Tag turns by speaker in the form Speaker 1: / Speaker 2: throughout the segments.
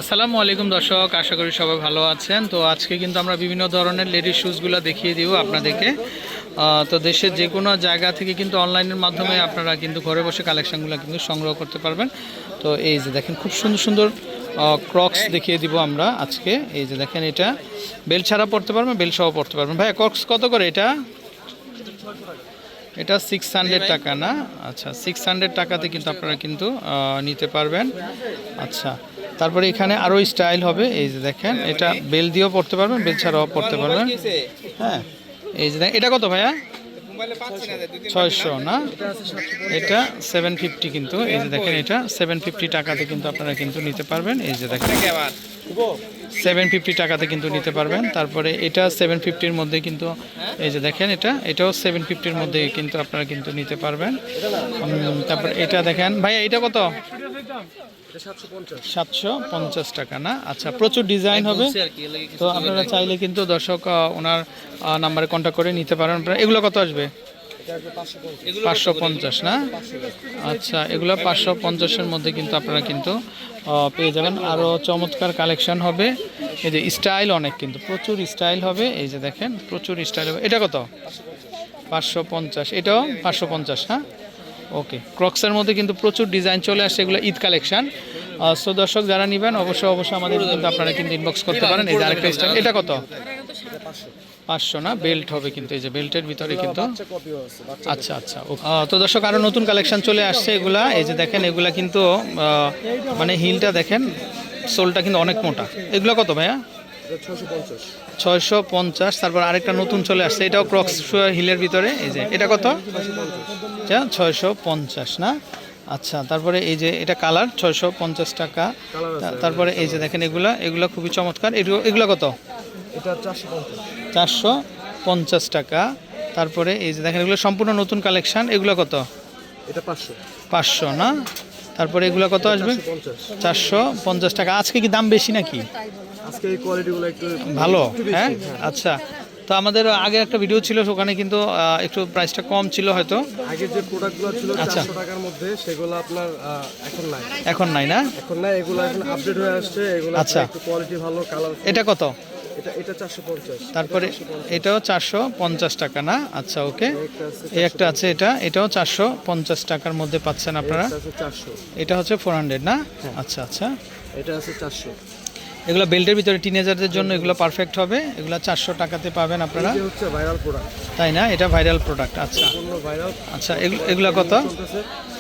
Speaker 1: আসসালামু আলাইকুম দর্শক, আশা করি সবাই ভালো আছেন। তো আজকে কিন্তু আমরা বিভিন্ন ধরনের লেডিস শুজগুলো দেখিয়ে দিব আপনাদেরকে। তো দেশের যে কোনো জায়গা থেকে কিন্তু অনলাইনের মাধ্যমে আপনারা কিন্তু ঘরে বসে কালেকশানগুলো কিন্তু সংগ্রহ করতে পারবেন। তো এই যে দেখেন খুব সুন্দর সুন্দর ক্রক্স দেখিয়ে দিব আমরা আজকে। এই যে দেখেন এটা বেল ছাড়া পড়তে পারবেন, বেল সহ পড়তে পারবেন। ভাই ক্রক্স কত করে এটা? এটা 600 টাকা না? আচ্ছা, 600 টাকাতে কিন্তু আপনারা কিন্তু নিতে পারবেন। আচ্ছা, তারপরে এখানে আরও স্টাইল হবে। এই যে দেখেন এটা বেল দিয়েও পড়তে পারবেন, বেল ছাড়াও পড়তে পারবেন। হ্যাঁ, এই যে দেখেন এটা কত ভাইয়া? 600 না? এটা 750 কিন্তু। এই যে দেখেন এটা 750 টাকাতে কিন্তু আপনারা কিন্তু নিতে পারবেন। এই যে দেখেন 750 টাকাতে কিন্তু নিতে পারবেন। তারপরে এটা 750-র মধ্যে কিন্তু এই যে দেখেন এটাও 750-র মধ্যে কিন্তু আপনারা কিন্তু নিতে পারবেন। তারপর এটা দেখেন ভাইয়া, এটা কত? 750 টাকা না? আচ্ছা, প্রচুর ডিজাইন হবে। তো আপনারা চাইলে কিন্তু দর্শক ওনার নাম্বারে কন্ট্যাক্ট করে নিতে পারেন। এগুলো কত আসবে? 550 না? আচ্ছা, এগুলো 550-এর মধ্যে কিন্তু আপনারা কিন্তু পেয়ে যাবেন। আরও চমৎকার কালেকশন হবে। এই যে স্টাইল অনেক, কিন্তু প্রচুর স্টাইল হবে। এই যে দেখেন প্রচুর স্টাইল হবে। এটা কত? 550। এটাও 550। হ্যাঁ, ওকে। ক্রক্সের মধ্যে কিন্তু প্রচুর ডিজাইন চলে আসছে, এগুলো ঈদ কালেকশন। সো দর্শক যারা নেবেন অবশ্যই আমাদের কিন্তু আপনারা কিন্তু ইনবক্স করতে পারেন। এই যে আরেকটা স্টাইল, এটা কত? 500 না? বেল্ট হবে কিন্তু, এই যে বেল্টের ভিতরে কিন্তু। আচ্ছা আচ্ছা, তো দর্শক আরও নতুন কালেকশন চলে আসছে এগুলা। এই যে দেখেন এগুলা কিন্তু মানে হিলটা দেখেন, সোলটা কিন্তু অনেক মোটা। এগুলো কত ভাইয়া? 650। তারপর আরেকটা নতুন চলে আসছে, এটাও ক্রক্স হিলের ভিতরে। এই যে এটা কত? 650 না? আচ্ছা, তারপরে এই যে এটা কালার 650 টাকা। তারপরে এই যে দেখেন এগুলা খুবই চমৎকার। এগুলো কত? 450 টাকা। তারপরে এই যে দেখেন এগুলো সম্পূর্ণ নতুন কালেকশন। এগুলো কত?
Speaker 2: এটা
Speaker 1: 500 না? তারপরে এগুলো কত আসবে? 450 টাকা। আজকে কি দাম বেশি নাকি?
Speaker 2: আজকে এই কোয়ালিটিগুলো একটু
Speaker 1: ভালো। হ্যাঁ, আচ্ছা। তো আমাদের আগে একটা ভিডিও ছিল, ওখানে কিন্তু একটু প্রাইসটা কম ছিল হয়তো।
Speaker 2: আগে যে প্রোডাক্টগুলো ছিল 400 টাকার মধ্যে, সেগুলো আপনার এখন নাই না? এখন নাই, এগুলো এখন আপডেট হয়ে আসছে। এগুলো
Speaker 1: আচ্ছা,
Speaker 2: একটু কোয়ালিটি ভালো, কালার।
Speaker 1: এটা কত?
Speaker 2: এটা 450।
Speaker 1: তারপরে এটাও 450 টাকা না? আচ্ছা, ওকে। এই একটা আছে, এটাও 450 টাকার মধ্যে পাচ্ছেন আপনারা। এটা হচ্ছে 400 না? আচ্ছা আচ্ছা,
Speaker 2: এটা আছে 400।
Speaker 1: এগুলো বেল্টের ভিতরে টিনেজারদের জন্য এগুলো পারফেক্ট হবে। এগুলো 400 টাকাতে পাবেন আপনারা।
Speaker 2: এটা হচ্ছে ভাইরাল প্রোডাক্ট,
Speaker 1: তাই না? এটা ভাইরাল প্রোডাক্ট। আচ্ছা,
Speaker 2: পূর্ণ ভাইরাল।
Speaker 1: আচ্ছা, এগুলো কত?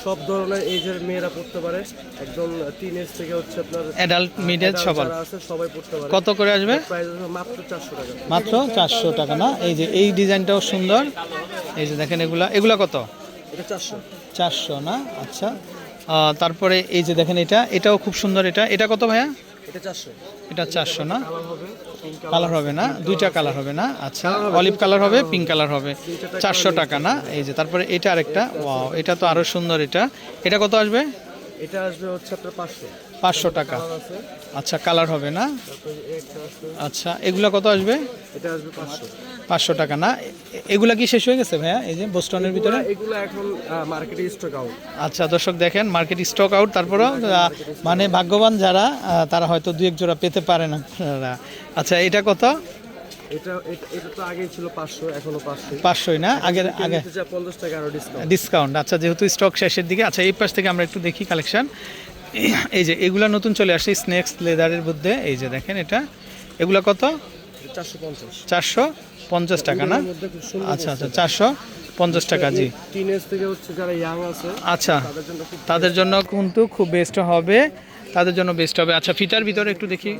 Speaker 2: সব ধরনের এজের মেয়েরা পড়তে পারে, একদম টিনেজ থেকে হচ্ছে আপনার
Speaker 1: অ্যাডাল্ট, মিড এজ সবাই
Speaker 2: পড়তে পারে।
Speaker 1: কত করে আসবে?
Speaker 2: প্রাইস মাত্র 400 টাকা।
Speaker 1: মাত্র 400 টাকা না? এই যে এই ডিজাইনটাও সুন্দর। এই যে দেখেন এগুলা কত?
Speaker 2: এটা
Speaker 1: 400 না? আচ্ছা, তারপরে এই যে দেখেন এটাও খুব সুন্দর। এটা কত ভাইয়া? এটা 400 না? কালার হবে না? দুইটা কালার হবে না? আচ্ছা, অলিভ কালার হবে, পিঙ্ক কালার হবে। 400 টাকা না? এই যে তারপরে এটা আরেকটা, ওয়াও, এটা তো আরো সুন্দর। এটা কত আসবে?
Speaker 2: এটা আসবে হচ্ছে আপনার
Speaker 1: 500 টাকা। আচ্ছা, কালার হবে না? আচ্ছা, এগুলা কত আসবে?
Speaker 2: এটা আসবে
Speaker 1: 500 টাকা না? এগুলা কি শেষ হয়ে গেছে ভাইয়া? এই যে বোস্টনের ভিতরে
Speaker 2: এগুলো এখন মার্কেটে স্টক আউট।
Speaker 1: আচ্ছা দর্শক দেখেন, মার্কেট স্টক আউট। তারপরেও মানে ভাগ্যবান যারা, তারা হয়তো 2-1 জোড়া পেতে পারেন আপনারা। আচ্ছা, এটা কত?
Speaker 2: এটা তো আগেই ছিল 500, এখনো
Speaker 1: 500 না? আগে
Speaker 2: 50 টাকা আরো
Speaker 1: ডিসকাউন্ট। আচ্ছা, যেহেতু স্টক শেষের দিকে। আচ্ছা, এই পাশ থেকে আমরা একটু দেখি কালেকশন। এই যে এগুলা নতুন চলে আসছে স্নেক্স লেদারের মধ্যে। এই যে দেখেন এগুলা কত? 450 টাকা না? আচ্ছা আচ্ছা, 450 টাকা। জি,
Speaker 2: টিনেজ থেকে হচ্ছে যারা ইয়াং আছে,
Speaker 1: আচ্ছা, তাদের জন্য কিন্তু খুব বেস্ট হবে। আচ্ছা, ফিতার ভিতরে একটু দেখি।